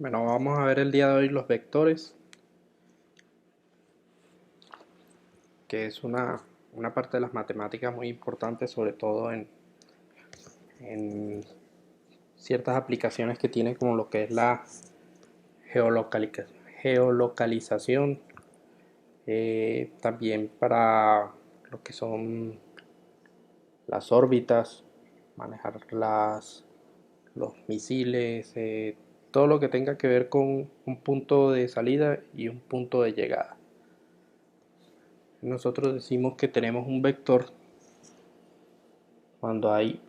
Bueno, vamos a ver el día de hoy los vectores, que es una parte de las matemáticas muy importante, sobre todo en ciertas aplicaciones que tiene como lo que es la geolocalización, también para lo que son las órbitas, manejar los misiles, todo lo que tenga que ver con un punto de salida y un punto de llegada. Nosotros decimos que tenemos un vector cuando hay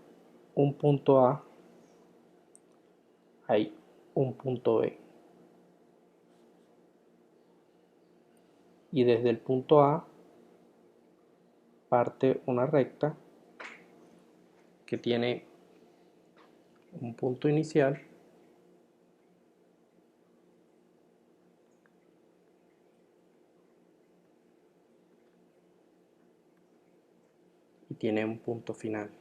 un punto A, hay un punto B. Y desde el punto A parte una recta que tiene un punto inicial y tiene un punto final.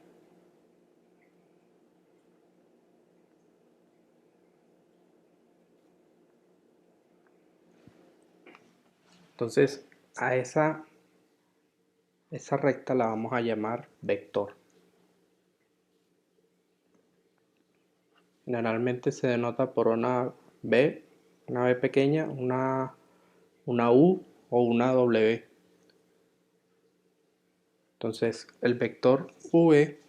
Entonces a esa recta la vamos a llamar vector. Generalmente se denota por una B pequeña, una U o una W. Entonces el vector V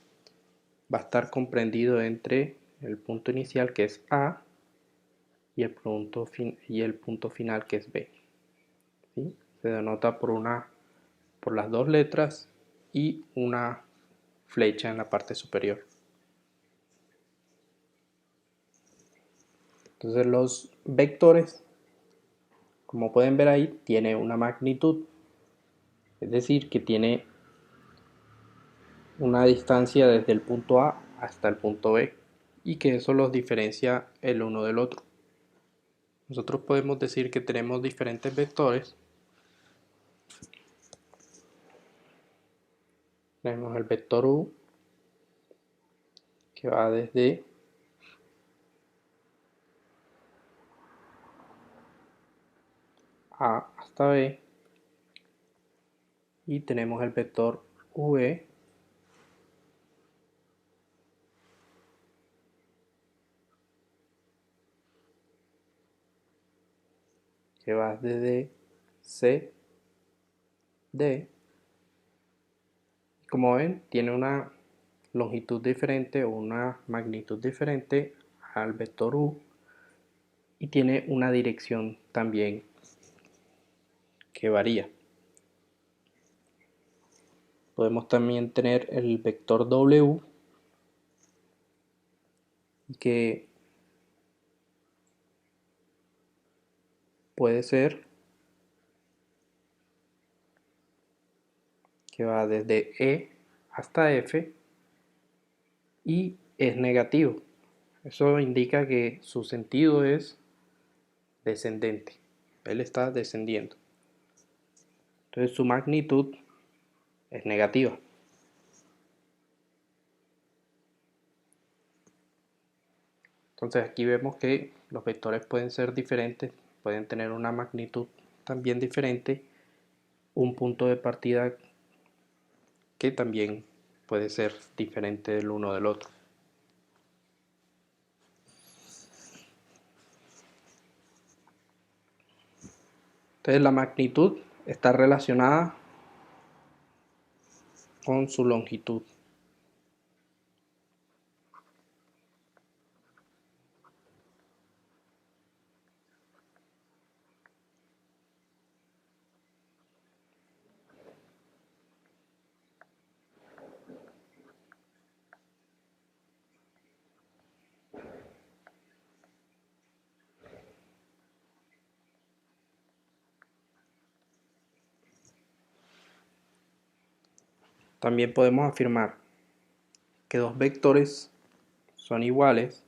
va a estar comprendido entre el punto inicial, que es A, y el punto final, que es B. ¿Sí? Se denota por las dos letras y una flecha en la parte superior. Entonces los vectores, como pueden ver ahí, tiene una magnitud, es decir, que tiene una distancia desde el punto A hasta el punto B, y que eso los diferencia el uno del otro. Nosotros podemos decir que tenemos diferentes vectores. Tenemos el vector U, que va desde A hasta B, y tenemos el vector V, que va desde C, D. Como ven, tiene una longitud diferente o una magnitud diferente al vector U, y tiene una dirección también que varía. Podemos también tener el vector W, que puede ser que va desde E hasta F y es negativo. Eso indica que su sentido es descendente. Él está descendiendo. Entonces su magnitud es negativa. Entonces aquí vemos que los vectores pueden ser diferentes, pueden tener una magnitud también diferente, un punto de partida que también puede ser diferente del uno del otro. Entonces la magnitud está relacionada con su longitud. También podemos afirmar que dos vectores son iguales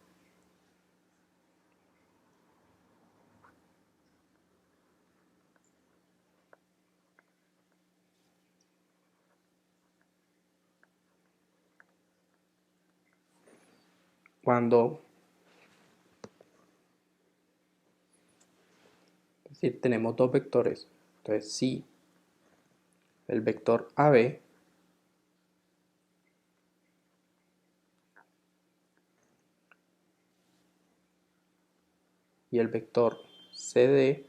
cuando Es decir, tenemos dos vectores. Entonces, si el vector AB y el vector CD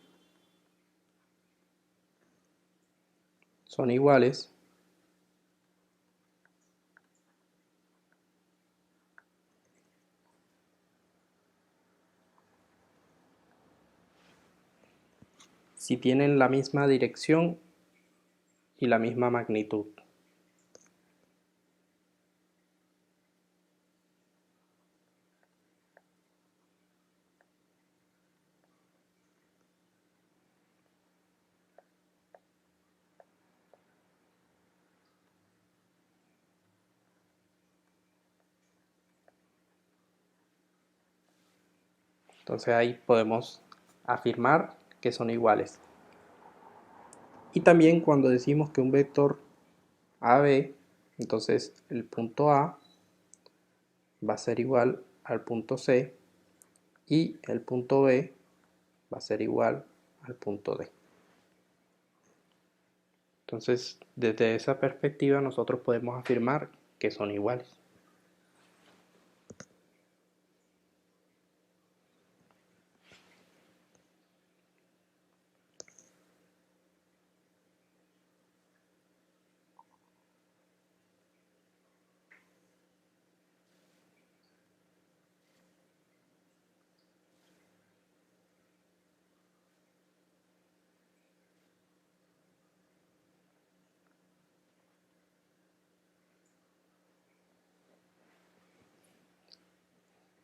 son iguales, si tienen la misma dirección y la misma magnitud. Entonces ahí podemos afirmar que son iguales. Y también cuando decimos que un vector AB, entonces el punto A va a ser igual al punto C y el punto B va a ser igual al punto D. Entonces, desde esa perspectiva nosotros podemos afirmar que son iguales.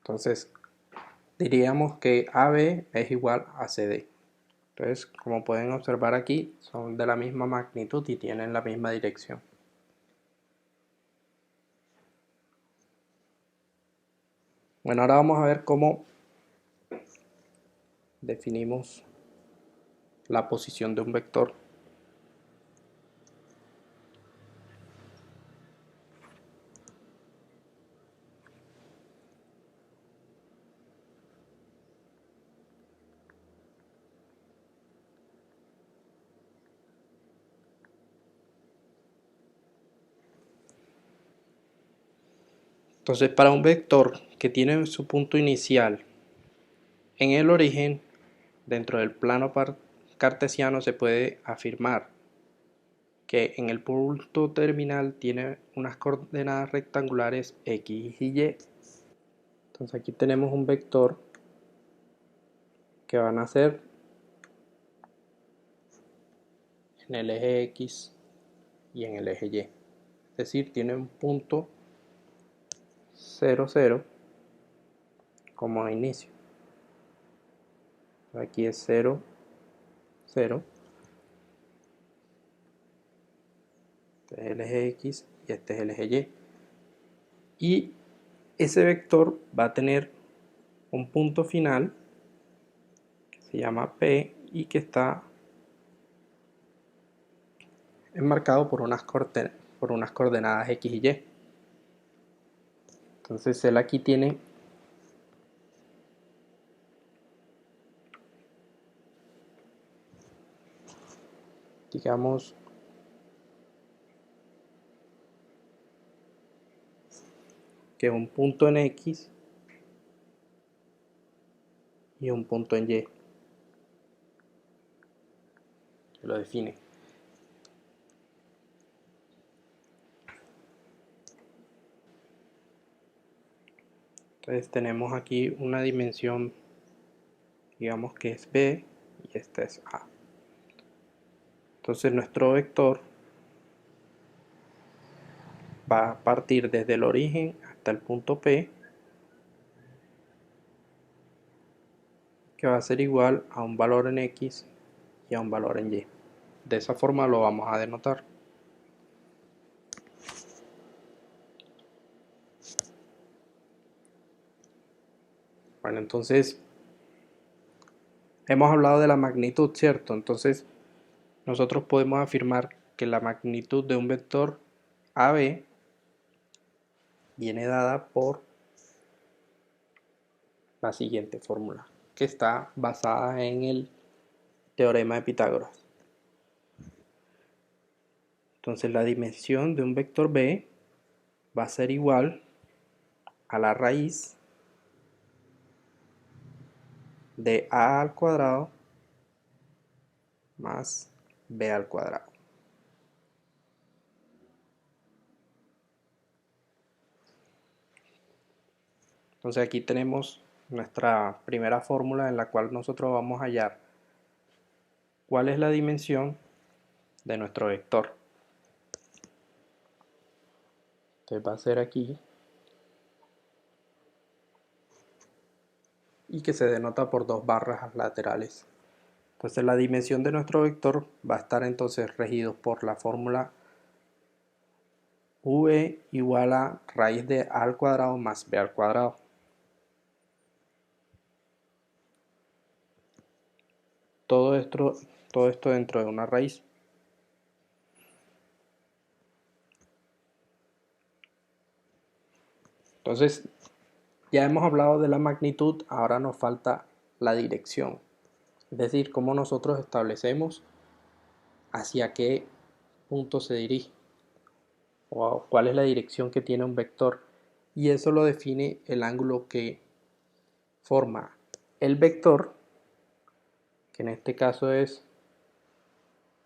Entonces, diríamos que AB es igual a CD. Entonces, como pueden observar aquí, son de la misma magnitud y tienen la misma dirección. Bueno, ahora vamos a ver cómo definimos la posición de un vector. Entonces, para un vector que tiene su punto inicial en el origen, dentro del plano cartesiano se puede afirmar que en el punto terminal tiene unas coordenadas rectangulares x y y. Entonces aquí tenemos un vector que van a ser en el eje x y en el eje y. Es decir, tiene un punto 0, 0 como inicio. Aquí es 0, 0. Este es el eje x y este es el eje y. Y ese vector va a tener un punto final que se llama P y que está enmarcado por unas coordenadas x y y. Entonces él aquí tiene digamos que un punto en x y un punto en y. Se lo define. Entonces tenemos aquí una dimensión, digamos que es b y esta es a. Entonces nuestro vector va a partir desde el origen hasta el punto P, que va a ser igual a un valor en x y a un valor en y. De esa forma lo vamos a denotar. Bueno, entonces hemos hablado de la magnitud, ¿cierto? Entonces nosotros podemos afirmar que la magnitud de un vector AB viene dada por la siguiente fórmula, que está basada en el teorema de Pitágoras. Entonces la dimensión de un vector b va a ser igual a la raíz de a al cuadrado más b al cuadrado. Entonces aquí tenemos nuestra primera fórmula en la cual nosotros vamos a hallar cuál es la dimensión de nuestro vector. Entonces va a ser aquí, y que se denota por dos barras laterales. Entonces la dimensión de nuestro vector va a estar entonces regido por la fórmula v igual a raíz de a al cuadrado más b al cuadrado. Todo esto dentro de una raíz. Entonces ya hemos hablado de la magnitud, ahora nos falta la dirección. Es decir, cómo nosotros establecemos hacia qué punto se dirige o cuál es la dirección que tiene un vector. Y eso lo define el ángulo que forma el vector, que en este caso es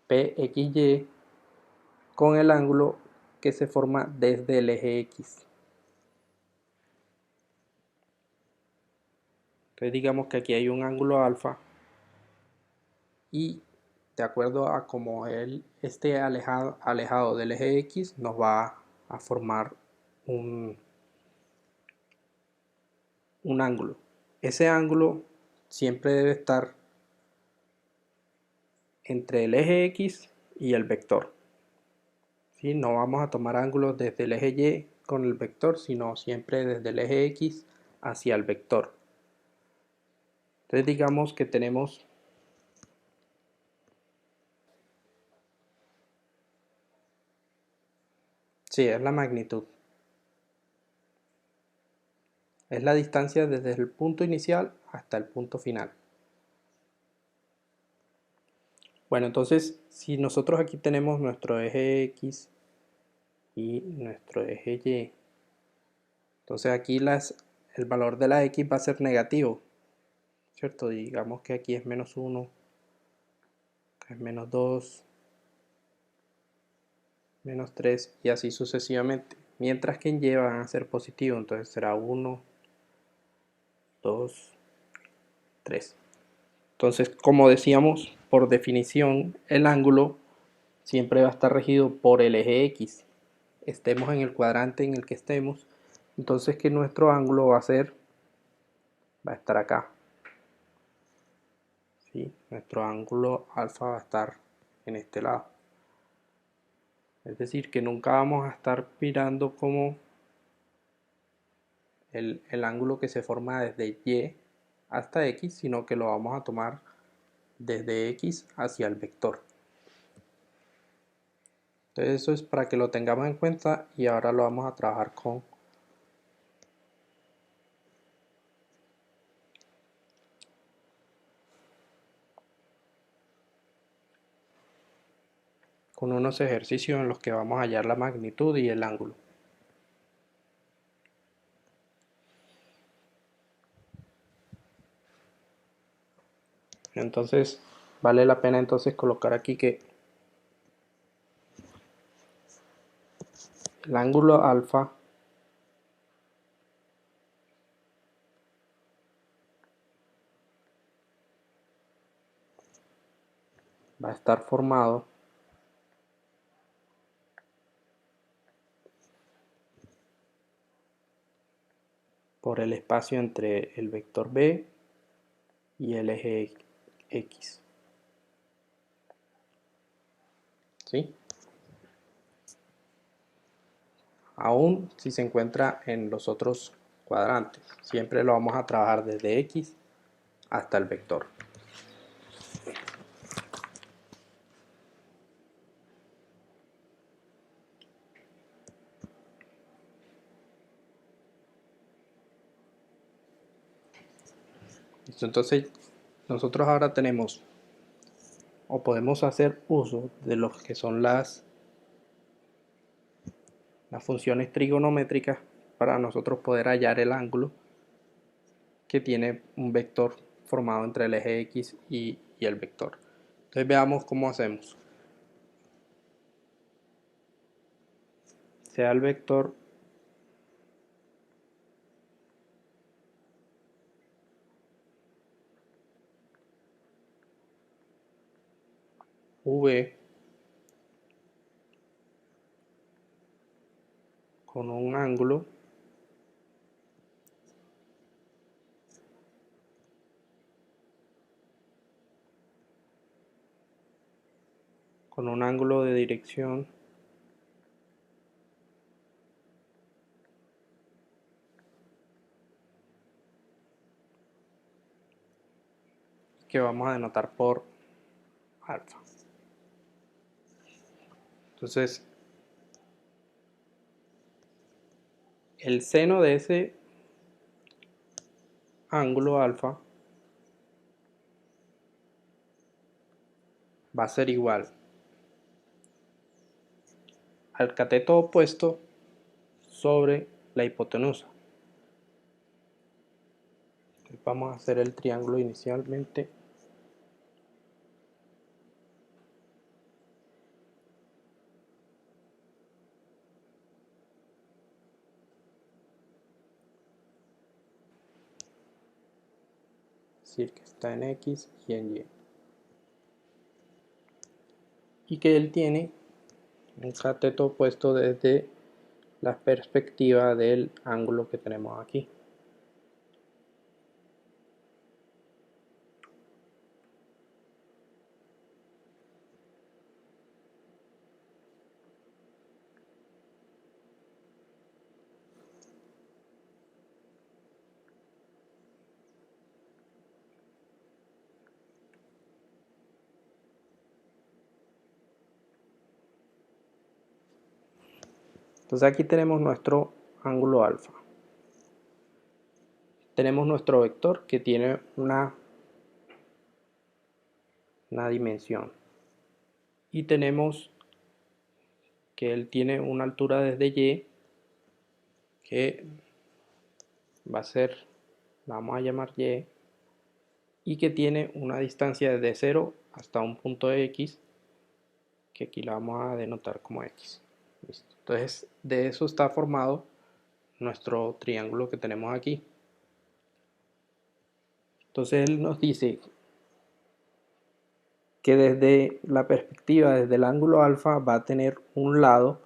PXY, con el ángulo que se forma desde el eje X. Entonces digamos que aquí hay un ángulo alfa y de acuerdo a cómo él esté alejado del eje X nos va a formar un ángulo. Ese ángulo siempre debe estar entre el eje X y el vector. ¿Sí? No vamos a tomar ángulos desde el eje Y con el vector, sino siempre desde el eje X hacia el vector. Entonces digamos que tenemos sí, es la magnitud. Es la distancia desde el punto inicial hasta el punto final. Bueno, entonces si nosotros aquí tenemos nuestro eje X y nuestro eje Y, entonces aquí el valor de la X va a ser negativo, ¿cierto? Digamos que aquí es menos 1, que es menos 2, menos 3 y así sucesivamente. Mientras que en Y van a ser positivos, entonces será 1, 2, 3. Entonces, como decíamos, por definición, el ángulo siempre va a estar regido por el eje X. Estemos en el cuadrante en el que estemos, entonces que nuestro ángulo va a estar acá. ¿Sí? Nuestro ángulo alfa va a estar en este lado. Es decir, que nunca vamos a estar mirando como el ángulo que se forma desde Y hasta X, sino que lo vamos a tomar desde X hacia el vector. Entonces eso es para que lo tengamos en cuenta y ahora lo vamos a trabajar con unos ejercicios en los que vamos a hallar la magnitud y el ángulo. Entonces vale la pena entonces colocar aquí que el ángulo alfa va a estar formado por el espacio entre el vector b y el eje X. ¿Sí? Aún si se encuentra en los otros cuadrantes, siempre lo vamos a trabajar desde X hasta el vector. Listo, entonces nosotros ahora tenemos o podemos hacer uso de lo que son las funciones trigonométricas para nosotros poder hallar el ángulo que tiene un vector formado entre el eje X y el vector. Entonces veamos cómo hacemos. Sea el vector V con un ángulo de dirección que vamos a denotar por alfa. Entonces, el seno de ese ángulo alfa va a ser igual al cateto opuesto sobre la hipotenusa. Entonces vamos a hacer el triángulo inicialmente. Es decir, que está en X y en Y. Y que él tiene un cateto opuesto desde la perspectiva del ángulo que tenemos aquí. Entonces aquí tenemos nuestro ángulo alfa. Tenemos nuestro vector que tiene una dimensión. Y tenemos que él tiene una altura desde Y que va a ser, la vamos a llamar Y, y que tiene una distancia desde 0 hasta un punto X, que aquí la vamos a denotar como X. ¿Listo? Entonces de eso está formado nuestro triángulo que tenemos aquí. Entonces él nos dice que desde la perspectiva, desde el ángulo alfa, va a tener un lado,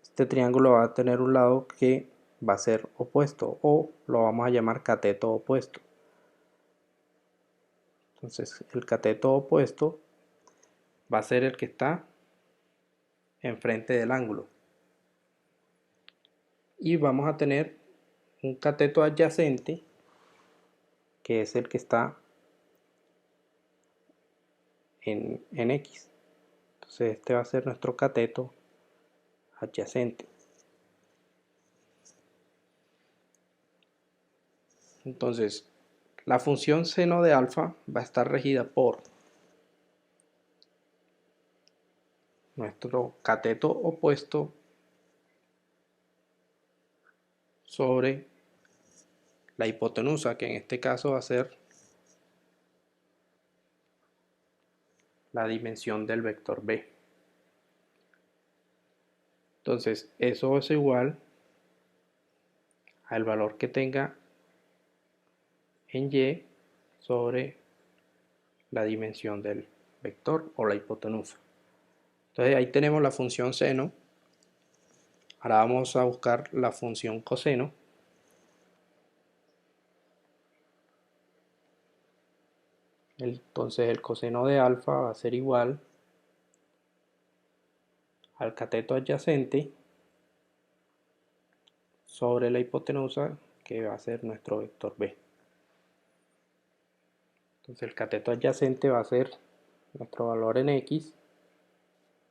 este triángulo va a tener un lado que va a ser opuesto, o lo vamos a llamar cateto opuesto. Entonces el cateto opuesto va a ser el que está enfrente del ángulo. Y vamos a tener un cateto adyacente, que es el que está en X. Entonces este va a ser nuestro cateto adyacente. Entonces la función seno de alfa va a estar regida por nuestro cateto opuesto sobre la hipotenusa, que en este caso va a ser la dimensión del vector B. Entonces eso es igual al valor que tenga en Y sobre la dimensión del vector o la hipotenusa. Entonces ahí tenemos la función seno. Ahora vamos a buscar la función coseno. Entonces el coseno de alfa va a ser igual al cateto adyacente sobre la hipotenusa, que va a ser nuestro vector B. Entonces el cateto adyacente va a ser nuestro valor en X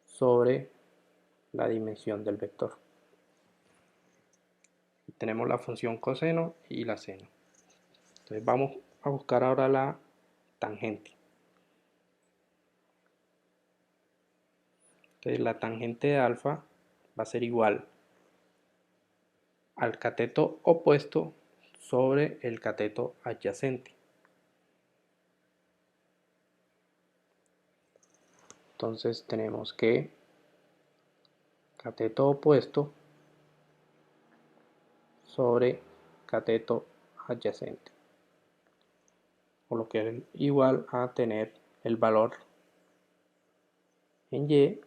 sobre la dimensión del vector. Y tenemos la función coseno y la seno. Entonces vamos a buscar ahora la tangente. Entonces la tangente de alfa va a ser igual al cateto opuesto sobre el cateto adyacente. Entonces tenemos que cateto opuesto sobre cateto adyacente, por lo que es igual a tener el valor en y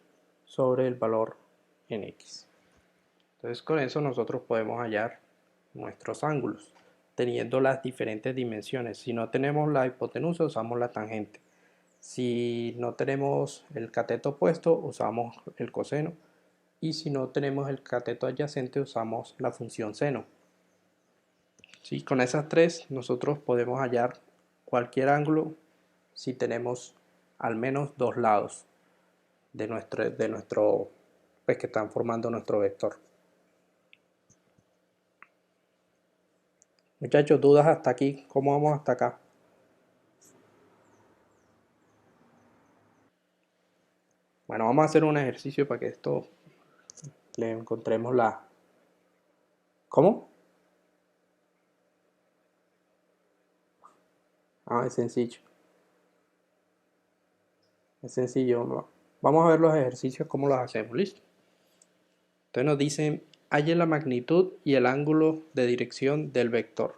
sobre el valor en x. Entonces con eso nosotros podemos hallar nuestros ángulos teniendo las diferentes dimensiones. Si no tenemos la hipotenusa, usamos la tangente. Si no tenemos el cateto opuesto, usamos el coseno. Y si no tenemos el cateto adyacente, usamos la función seno. ¿Sí? Con esas tres nosotros podemos hallar cualquier ángulo si tenemos al menos dos lados de nuestro pues, que están formando nuestro vector. Muchachos, ¿dudas hasta aquí? ¿Cómo vamos hasta acá? Bueno, vamos a hacer un ejercicio para que esto le encontremos la... ¿Cómo? Ah, es sencillo. Es sencillo. Vamos a ver los ejercicios, cómo los hacemos. ¿Listo? Entonces nos dicen, halle la magnitud y el ángulo de dirección del vector.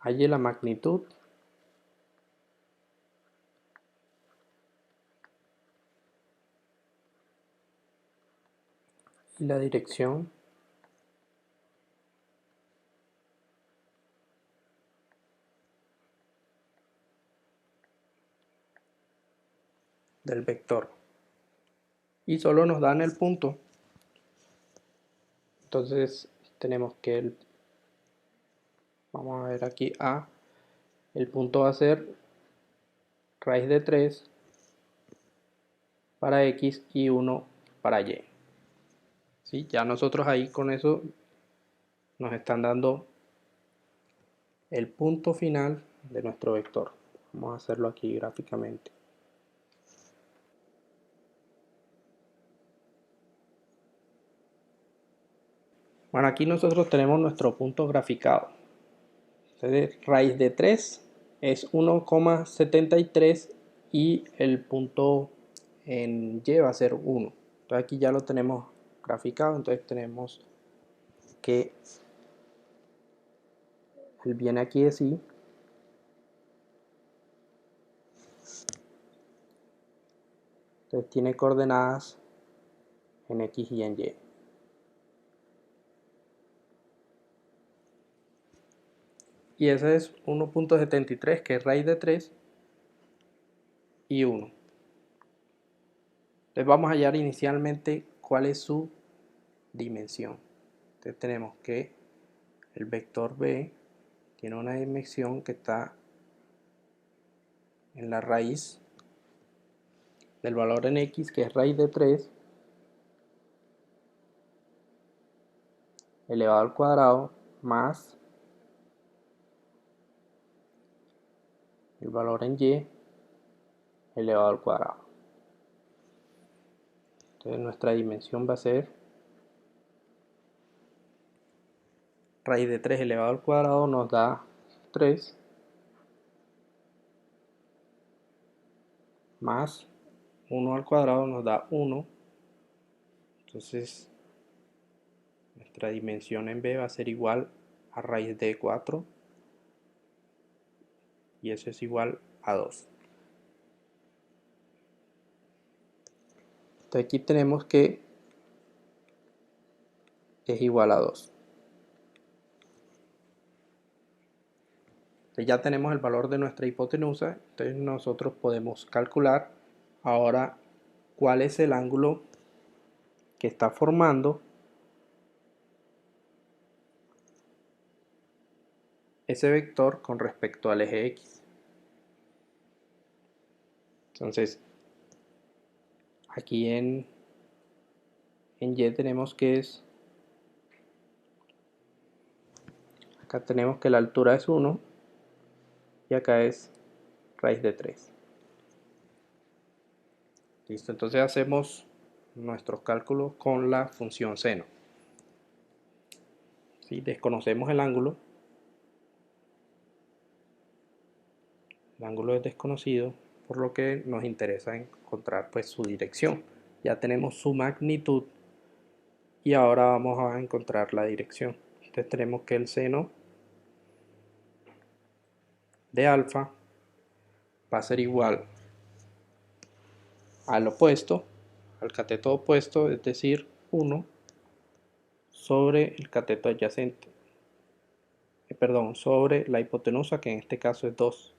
Halle la magnitud y la dirección del vector. Y solo nos dan el punto. Entonces tenemos que, vamos a ver aquí A, el punto va a ser raíz de 3 para X y 1 para Y. ¿Sí? Ya nosotros ahí con eso nos están dando el punto final de nuestro vector. Vamos a hacerlo aquí gráficamente. Bueno, aquí nosotros tenemos nuestro punto graficado. Entonces, raíz de 3 es 1,73 y el punto en Y va a ser 1. Entonces aquí ya lo tenemos graficado, entonces tenemos que él viene aquí así. Entonces tiene coordenadas en X y en Y. Y ese es 1,73 que es raíz de 3 y 1. Entonces vamos a hallar inicialmente cuál es su dimensión. Entonces tenemos que el vector B tiene una dimensión que está en la raíz del valor en X, que es raíz de 3 elevado al cuadrado más el valor en Y elevado al cuadrado. Entonces nuestra dimensión va a ser raíz de 3 elevado al cuadrado nos da 3 más 1 al cuadrado nos da 1. Entonces nuestra dimensión en B va a ser igual a raíz de 4 y eso es igual a 2. Entonces aquí tenemos que es igual a 2. Entonces ya tenemos el valor de nuestra hipotenusa, entonces nosotros podemos calcular ahora cuál es el ángulo que está formando ese vector con respecto al eje X. Entonces, Aquí en Y tenemos que acá tenemos que la altura es 1 y acá es raíz de 3. Listo, entonces hacemos nuestros cálculos con la función seno. ¿Sí? Desconocemos el ángulo es desconocido, por lo que nos interesa encontrar pues su dirección. Ya tenemos su magnitud y ahora vamos a encontrar la dirección. Entonces tenemos que el seno de alfa va a ser igual al opuesto, al cateto opuesto, es decir, 1 sobre el cateto adyacente, perdón, sobre la hipotenusa, que en este caso es 2.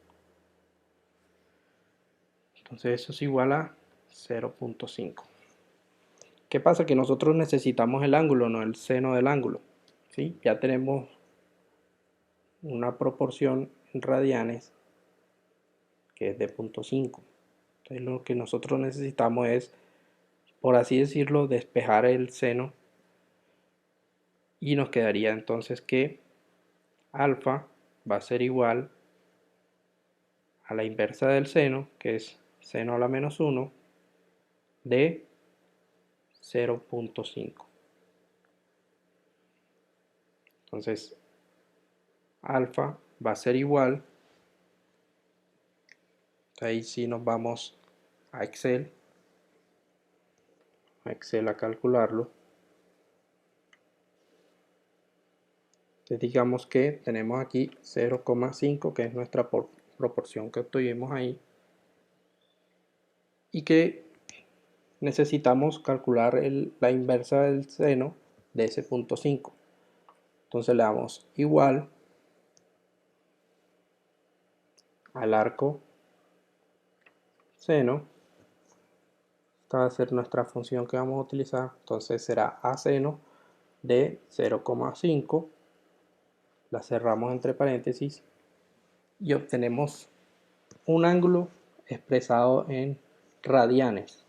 Entonces eso es igual a 0.5. ¿Qué pasa? Que nosotros necesitamos el ángulo, no el seno del ángulo. ¿Sí? Ya tenemos una proporción en radianes que es de 0.5. Entonces lo que nosotros necesitamos es, por así decirlo, despejar el seno, y nos quedaría entonces que alfa va a ser igual a la inversa del seno, que es seno a la menos 1 de 0.5. Entonces alfa va a ser igual, ahí sí nos vamos a Excel a calcularlo. Entonces digamos que tenemos aquí 0,5, que es nuestra proporción que obtuvimos ahí, y que necesitamos calcular la inversa del seno de ese punto 5. Entonces le damos igual al arco seno. Esta va a ser nuestra función que vamos a utilizar. Entonces será a seno de 0,5. La cerramos entre paréntesis y obtenemos un ángulo expresado en radianes.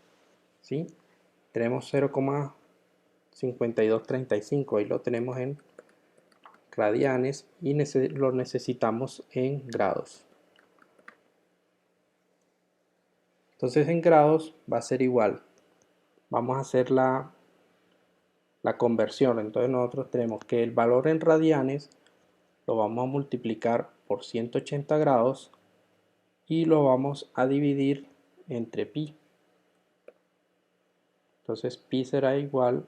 ¿Sí? Tenemos 0,5235. Ahí lo tenemos en radianes y lo necesitamos en grados. Entonces en grados va a ser igual. Vamos a hacer la conversión. Entonces nosotros tenemos que el valor en radianes lo vamos a multiplicar por 180 grados y lo vamos a dividir entre pi. Entonces pi será igual,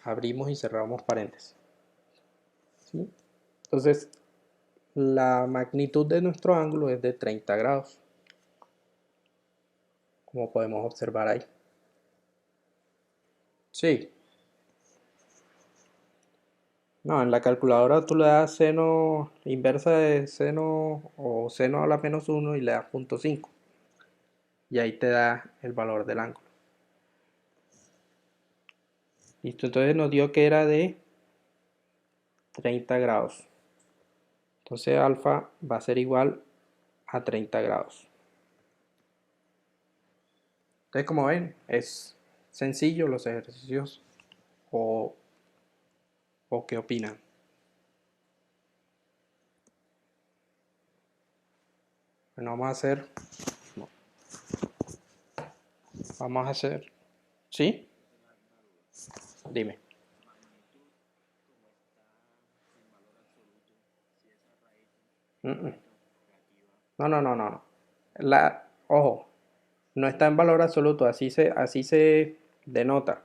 abrimos y cerramos paréntesis. ¿Sí? Entonces la magnitud de nuestro ángulo es de 30 grados, como podemos observar ahí. Sí. No, en la calculadora tú le das seno, inversa de seno o seno a la menos 1 y le das 0.5. Y ahí te da el valor del ángulo. Listo, entonces nos dio que era de 30 grados. Entonces alfa va a ser igual a 30 grados. Entonces, como ven, es sencillo los ejercicios. ¿O qué opinan? Bueno, vamos a hacer, ¿sí? Dime. Mm, mm. No, no, no, no. Ojo, no está en valor absoluto, así se denota.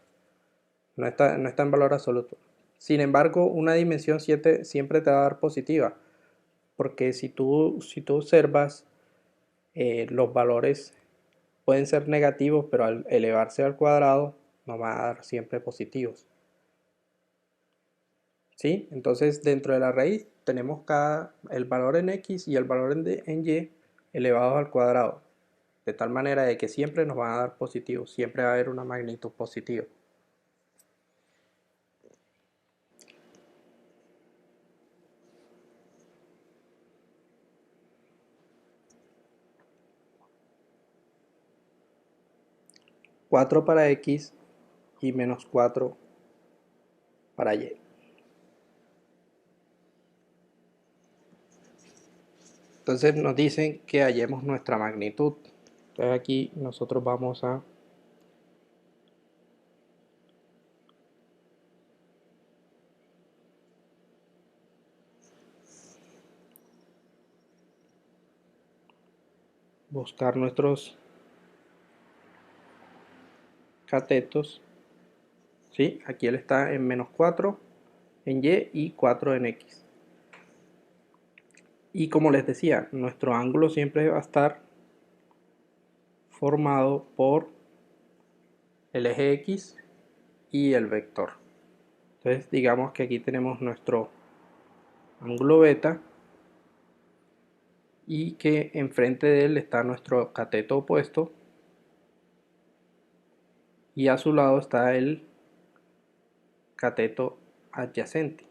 No está en valor absoluto. Sin embargo, una dimensión 7 siempre te va a dar positiva, porque si tú observas, los valores pueden ser negativos, pero al elevarse al cuadrado nos va a dar siempre positivos. ¿Sí? Entonces, dentro de la raíz tenemos el valor en x y el valor en y elevados al cuadrado, de tal manera de que siempre nos van a dar positivos, siempre va a haber una magnitud positiva. 4 para X y menos 4 para Y. Entonces nos dicen que hallemos nuestra magnitud. Entonces aquí nosotros vamos a buscar nuestros catetos. ¿Sí? Aquí él está en menos 4 en Y y 4 en X. Y como les decía, nuestro ángulo siempre va a estar formado por el eje X y el vector. Entonces digamos que aquí tenemos nuestro ángulo beta y que enfrente de él está nuestro cateto opuesto y a su lado está el cateto adyacente.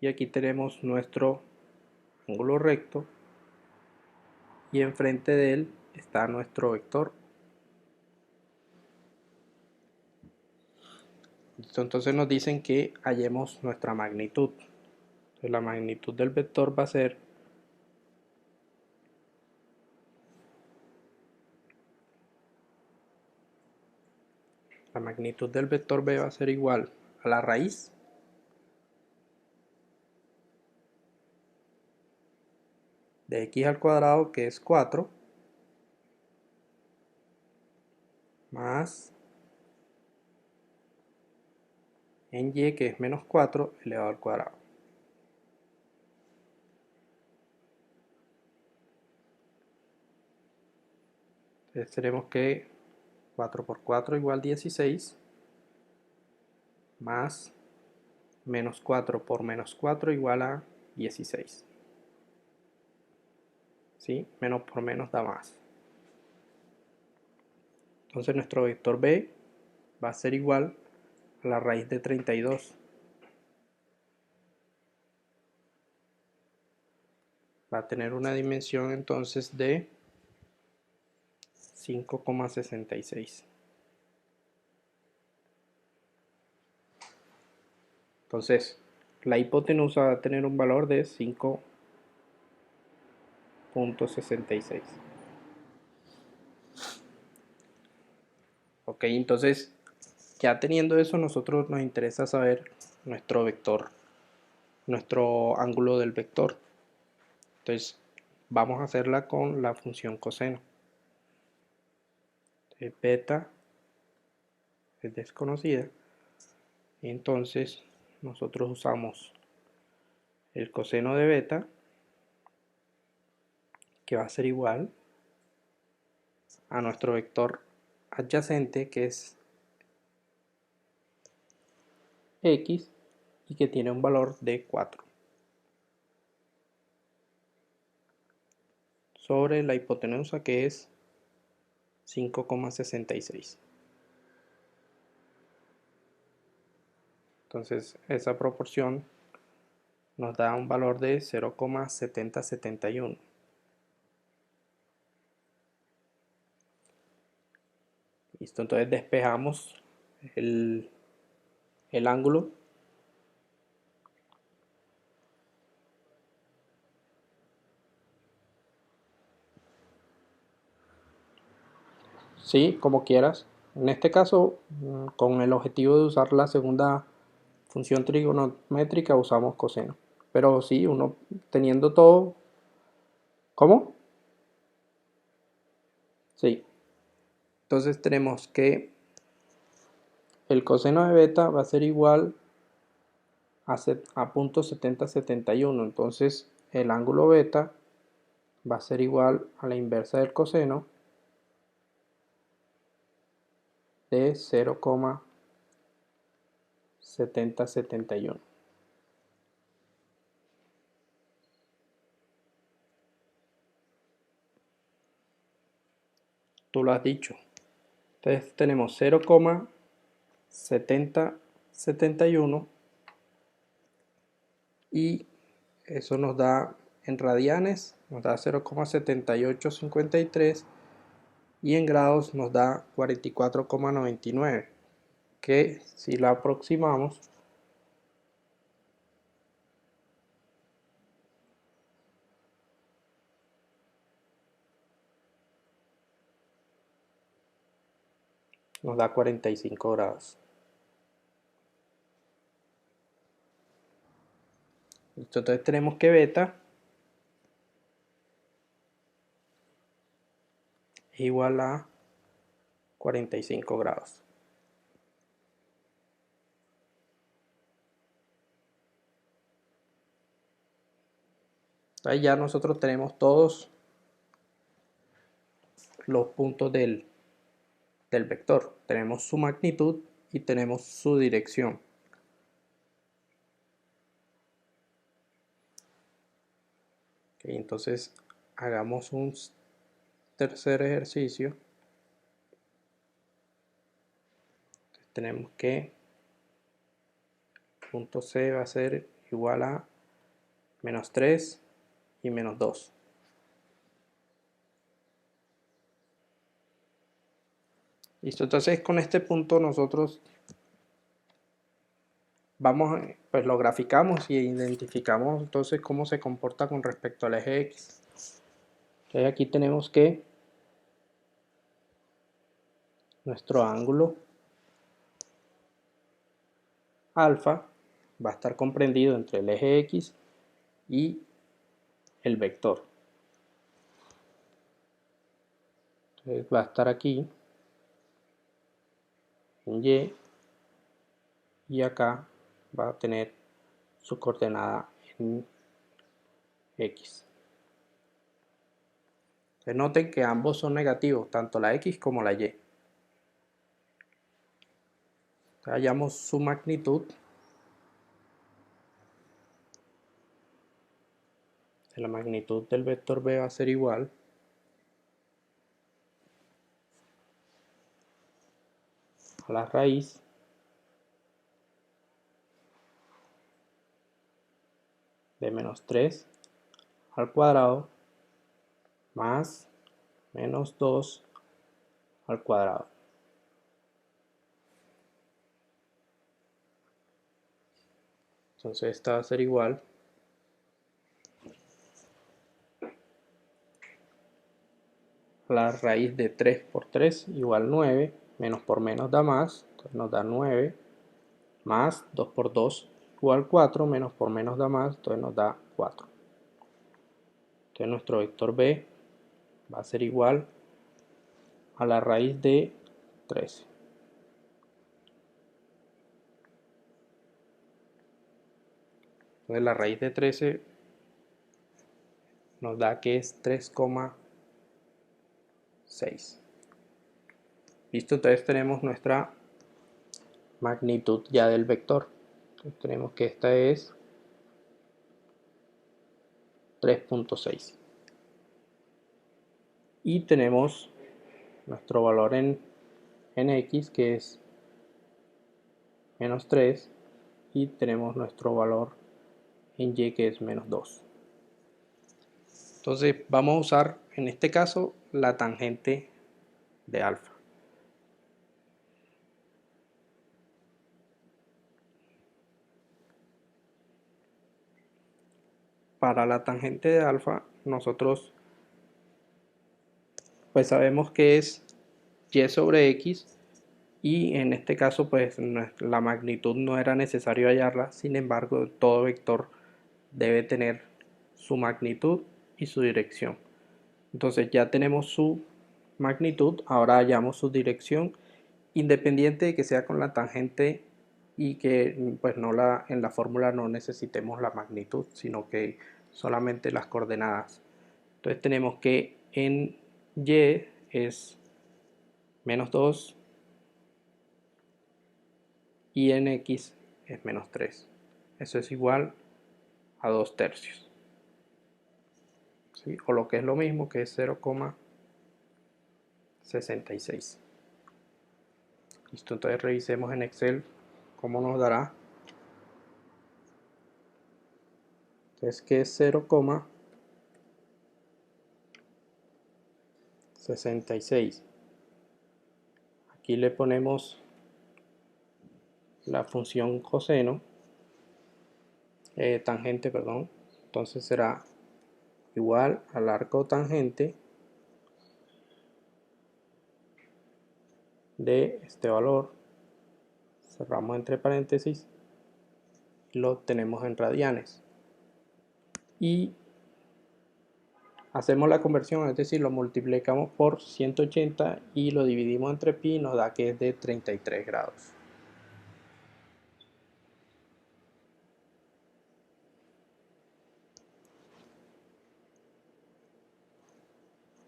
Y aquí tenemos nuestro ángulo recto y enfrente de él está nuestro vector. Entonces nos dicen que hallemos nuestra magnitud. Entonces la magnitud del vector va a ser la magnitud del vector b va a ser igual a la raíz de x al cuadrado, que es 4, más en y, que es menos 4 elevado al cuadrado. Entonces tenemos que 4 por 4 igual 16, más menos 4 por menos 4 igual a 16. ¿Sí? Menos por menos da más. Entonces nuestro vector b va a ser igual a la raíz de 32. Va a tener una dimensión entonces de 5,66. Entonces, la hipotenusa va a tener un valor de 5,66. Ok, entonces, ya teniendo eso, nosotros nos interesa saber nuestro vector, nuestro ángulo del vector. Entonces, vamos a hacerla con la función coseno. Entonces, beta es desconocida. Entonces, nosotros usamos el coseno de beta, que va a ser igual a nuestro vector adyacente, que es x, y que tiene un valor de 4, sobre la hipotenusa, que es 5,66. Entonces esa proporción nos da un valor de 0,7071. Listo, entonces despejamos el ángulo. Sí, como quieras. En este caso, con el objetivo de usar la segunda función trigonométrica, usamos coseno. Pero sí, uno teniendo todo... ¿Cómo? Sí. Entonces tenemos que el coseno de beta va a ser igual a .7071. Entonces el ángulo beta va a ser igual a la inversa del coseno de 0,7071. Tú lo has dicho. Entonces tenemos 0,7071 y eso nos da en radianes nos da 0,7853 y en grados nos da 44,99, que si la aproximamos nos da 45 grados. Listo, entonces tenemos que beta es igual a 45 grados. Entonces ya nosotros tenemos todos los puntos del vector. Tenemos su magnitud y tenemos su dirección. Okay, entonces hagamos un tercer ejercicio. Tenemos que punto C va a ser igual a menos 3 y menos 2. Listo, entonces con este punto nosotros vamos, pues lo graficamos y identificamos entonces cómo se comporta con respecto al eje X. Entonces aquí tenemos que nuestro ángulo alfa va a estar comprendido entre el eje X y el vector. Entonces va a estar aquí en y acá va a tener su coordenada en X. Entonces noten que ambos son negativos, tanto la X como la Y. Hallamos su magnitud. La magnitud del vector B va a ser igual a la raíz de menos 3 al cuadrado más menos 2 al cuadrado. Entonces esta va a ser igual a la raíz de 3 por 3 igual 9, menos por menos da más, entonces nos da 9, más 2 por 2 igual 4, menos por menos da más, entonces nos da 4. Entonces nuestro vector B va a ser igual a la raíz de 13. Entonces la raíz de 13 nos da que es 3,6. Listo, entonces tenemos nuestra magnitud ya del vector. Entonces tenemos que esta es 3,6. Y tenemos nuestro valor en X que es menos 3 y tenemos nuestro valor en Y que es menos 2. Entonces vamos a usar en este caso la tangente de alfa. Para la tangente de alfa nosotros pues sabemos que es y sobre x y en este caso pues la magnitud no era necesario hallarla, sin embargo todo vector debe tener su magnitud y su dirección. Entonces ya tenemos su magnitud, ahora hallamos su dirección independiente de que sea con la tangente y que pues en la fórmula no necesitemos la magnitud, sino que solamente las coordenadas. Entonces tenemos que en y es menos 2 y en x es menos 3. Eso es igual a 2 tercios. ¿Sí? O lo que es lo mismo que es 0,66. Listo, entonces revisemos en Excel cómo nos dará. Entonces que es 0,66 66. Aquí le ponemos la función coseno, tangente, perdón. Entonces será igual al arco tangente de este valor, cerramos entre paréntesis y lo tenemos en radianes. Y hacemos la conversión, es decir, lo multiplicamos por 180 y lo dividimos entre pi, nos da que es de 33 grados.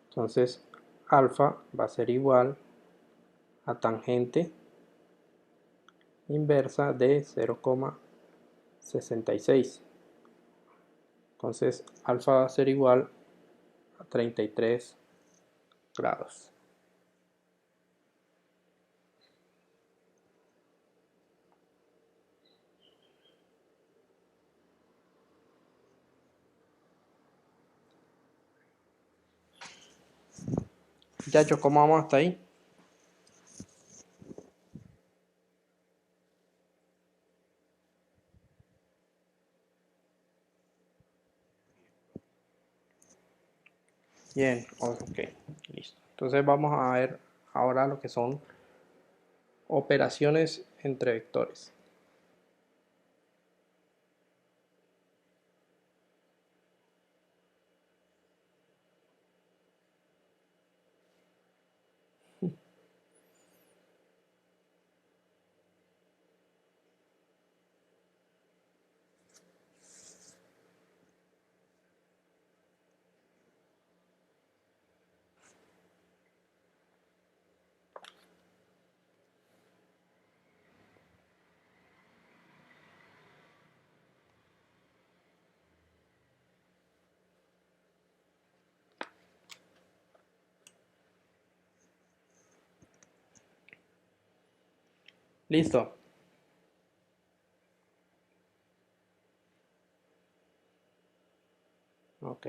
Entonces, alfa va a ser igual a tangente inversa de 0,66. Entonces, alfa va a ser igual a 33 grados. Muchachos, ¿cómo vamos hasta ahí? Bien, ok, listo. Entonces vamos a ver ahora lo que son operaciones entre vectores. Listo. Ok.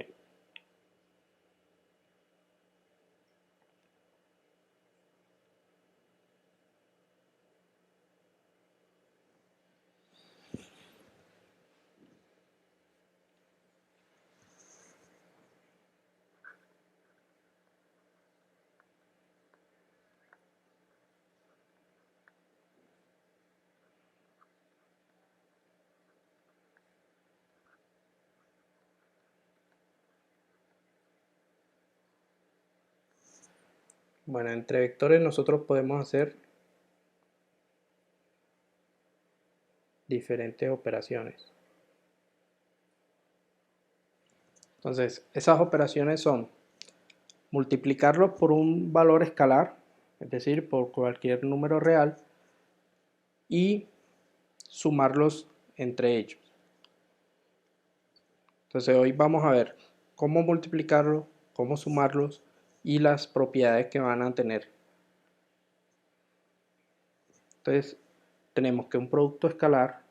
Bueno, entre vectores nosotros podemos hacer diferentes operaciones. Entonces, esas operaciones son multiplicarlos por un valor escalar, es decir, por cualquier número real, y sumarlos entre ellos. Entonces, hoy vamos a ver cómo multiplicarlos, cómo sumarlos y las propiedades que van a tener. Entonces, tenemos que un producto escalar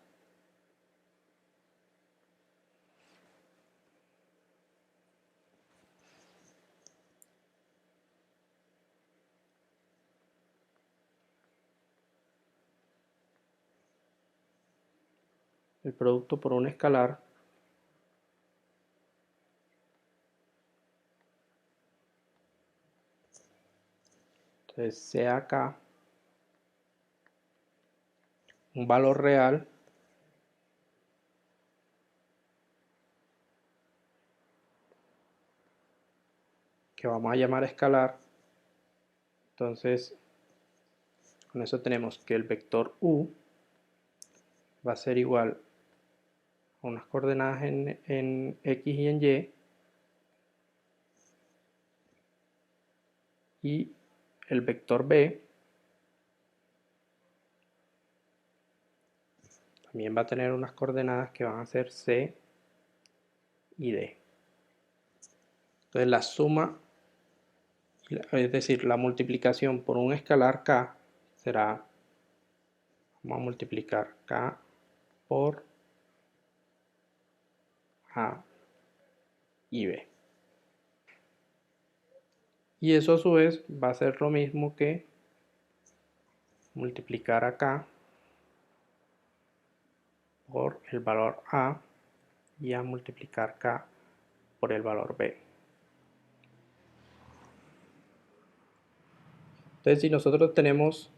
el producto por un escalar entonces sea acá un valor real que vamos a llamar escalar. Entonces con eso tenemos que el vector u va a ser igual a unas coordenadas en x y en y el vector b también va a tener unas coordenadas que van a ser c y d. Entonces la suma, es decir, la multiplicación por un escalar k será, vamos a multiplicar k por a y b. Y eso a su vez va a ser lo mismo que multiplicar acá por el valor A y a multiplicar acá por el valor B. Entonces, si nosotros tenemos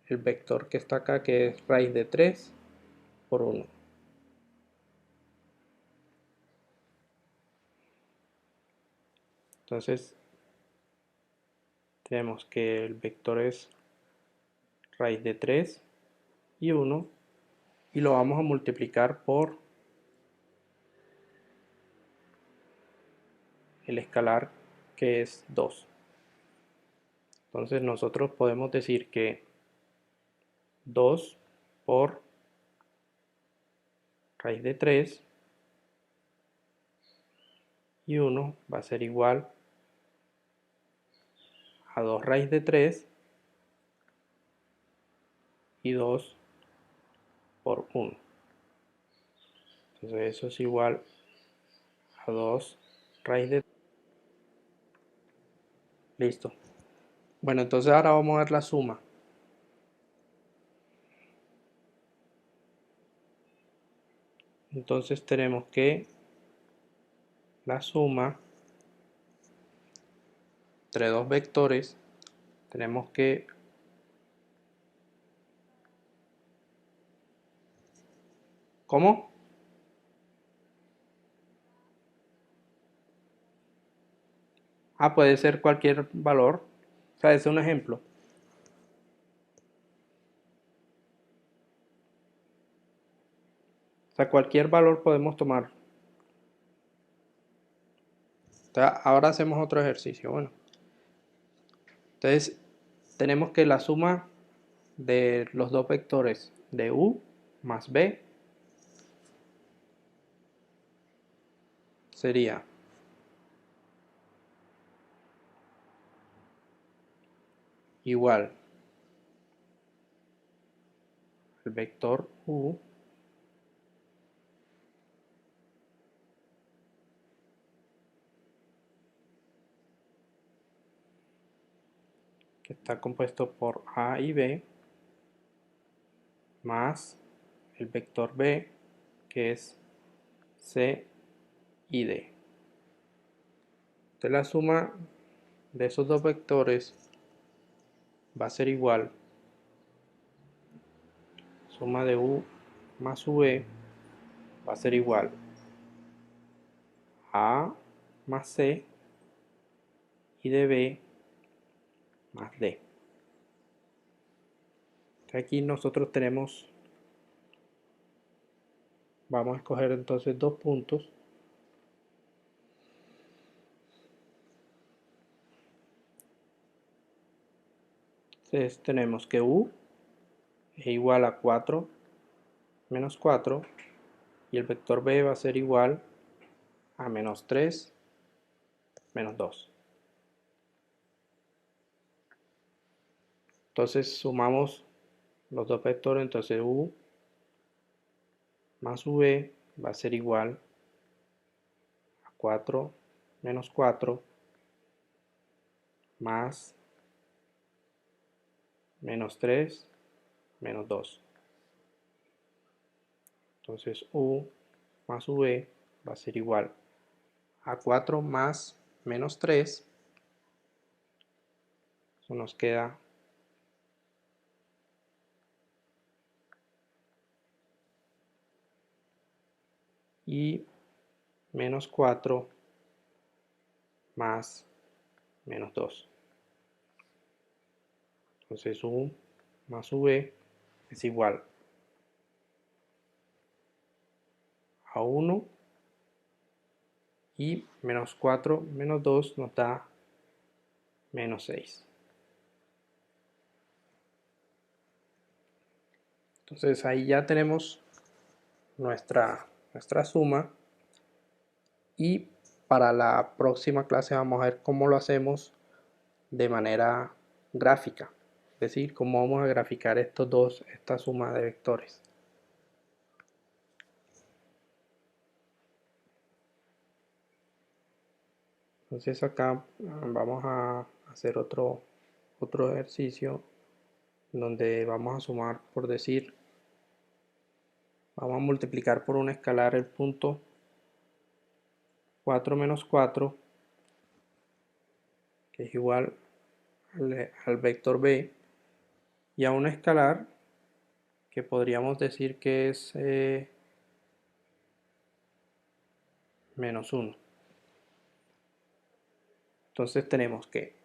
el vector que está acá, que es raíz de 3 por 1. Entonces, tenemos que el vector es raíz de 3 y 1 y lo vamos a multiplicar por el escalar que es 2. Entonces nosotros podemos decir que 2 por raíz de 3 y 1 va a ser igual a 2 raíz de 3 y 2 por 1. Entonces eso es igual a 2 raíz de 3. Listo. Bueno, entonces ahora vamos a ver la suma. Entonces tenemos que la suma entre dos vectores, tenemos que ¿cómo? Puede ser cualquier valor. O sea, ese es un ejemplo. O sea, cualquier valor podemos tomar. Entonces, ahora hacemos otro ejercicio. Bueno, entonces tenemos que la suma de los dos vectores de u más b sería igual al vector u que está compuesto por a y b más el vector b que es c y d. Entonces la suma de esos dos vectores va a ser igual, suma de u más v va a ser igual a más c y de b más d. Aquí nosotros tenemos, vamos a escoger entonces dos puntos. Entonces tenemos que u es igual a 4 menos 4 y el vector b va a ser igual a menos 3 menos 2. Entonces sumamos los dos vectores, entonces u más v va a ser igual a 4 menos 4 más menos 3 menos 2. Entonces u más v va a ser igual a 4 más menos 3. Eso nos queda y menos 4 más menos 2. Entonces u más v es igual a 1 y menos 4 menos 2 nos da menos 6. Entonces ahí ya tenemos nuestra suma y para la próxima clase vamos a ver cómo lo hacemos de manera gráfica, es decir, cómo vamos a graficar esta suma de vectores. Entonces acá vamos a hacer otro ejercicio donde vamos a sumar, por decir, vamos a multiplicar por un escalar el punto 4 menos 4, que es igual al vector b, y a un escalar que podríamos decir que es menos 1. Entonces tenemos que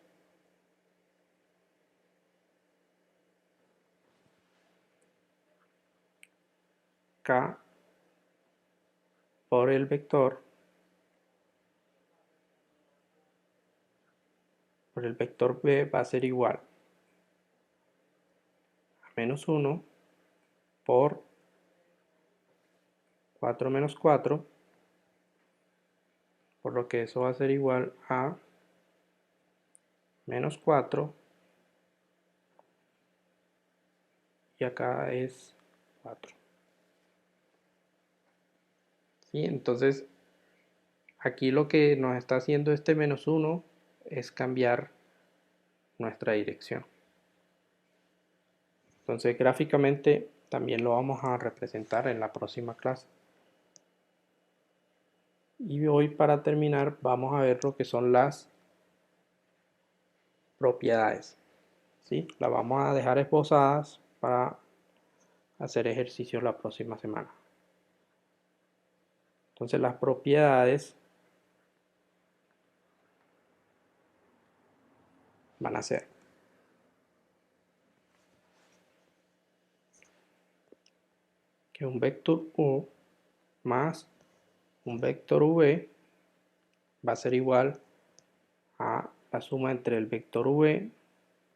k por el vector b va a ser igual a menos 1 por 4 menos 4, por lo que eso va a ser igual a menos 4, y acá es 4. ¿Sí? Entonces aquí lo que nos está haciendo este menos 1 es cambiar nuestra dirección. Entonces gráficamente también lo vamos a representar en la próxima clase. Y hoy, para terminar, vamos a ver lo que son las propiedades. ¿Sí? Las vamos a dejar esbozadas para hacer ejercicios la próxima semana. Entonces las propiedades van a ser que un vector u más un vector v va a ser igual a la suma entre el vector v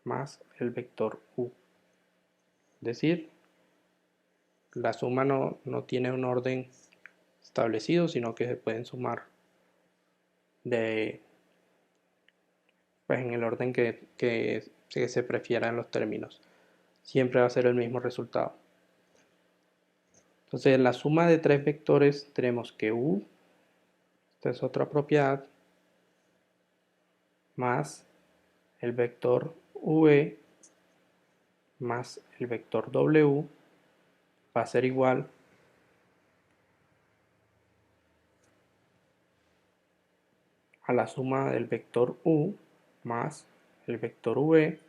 más el vector u. Es decir, la suma no tiene un orden establecido, sino que se pueden sumar pues en el orden que se prefiera en los términos. Siempre va a ser el mismo resultado. Entonces, en la suma de tres vectores tenemos que u, esta es otra propiedad, más el vector v más el vector w va a ser igual a la suma del vector u más el vector v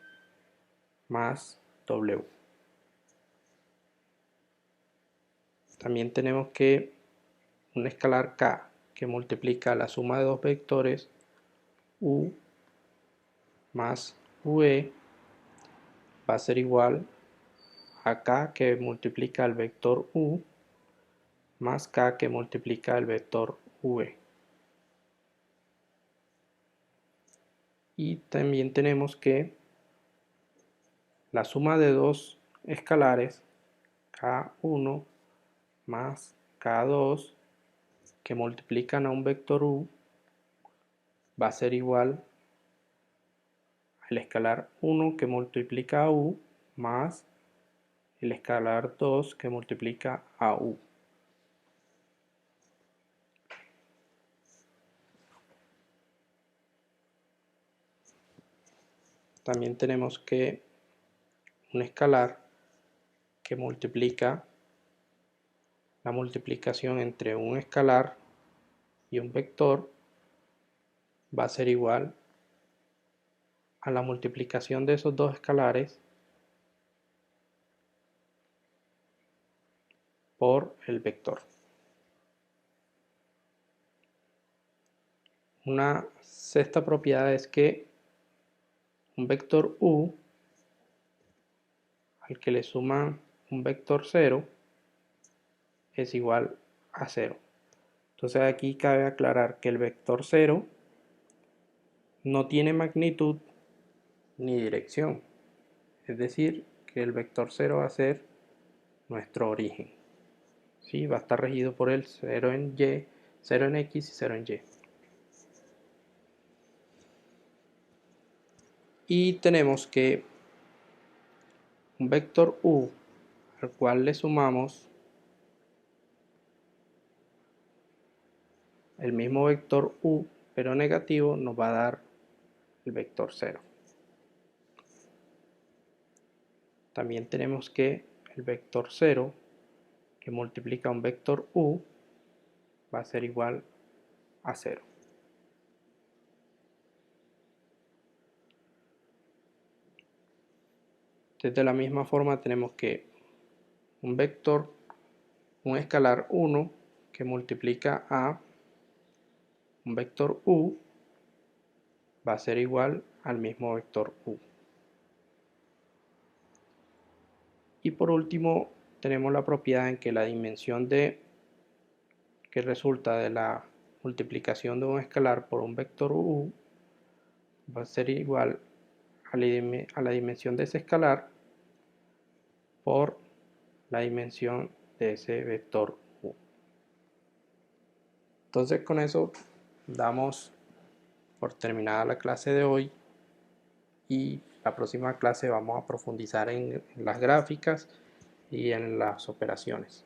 más w. También tenemos que un escalar k que multiplica la suma de dos vectores u más v va a ser igual a k que multiplica el vector u más k que multiplica el vector v. Y también tenemos que la suma de dos escalares k1 más k2 que multiplican a un vector u va a ser igual al escalar 1 que multiplica a u más el escalar 2 que multiplica a u. También tenemos que un escalar que multiplica la multiplicación entre un escalar y un vector va a ser igual a la multiplicación de esos dos escalares por el vector. Una sexta propiedad es que un vector u al que le suman un vector 0 es igual a 0. Entonces aquí cabe aclarar que el vector 0 no tiene magnitud ni dirección. Es decir, que el vector 0 va a ser nuestro origen. ¿Sí? Va a estar regido por el 0 en y, 0 en x y 0 en y. Y tenemos que un vector u al cual le sumamos el mismo vector u pero negativo nos va a dar el vector 0. También tenemos que el vector 0 que multiplica un vector u va a ser igual a 0. De la misma forma tenemos que un vector, un escalar 1 que multiplica a un vector u va a ser igual al mismo vector u. Y por último tenemos la propiedad en que la dimensión que resulta de la multiplicación de un escalar por un vector u va a ser igual a la dimensión de ese escalar por la dimensión de ese vector u. Entonces con eso damos por terminada la clase de hoy y la próxima clase vamos a profundizar en las gráficas y en las operaciones.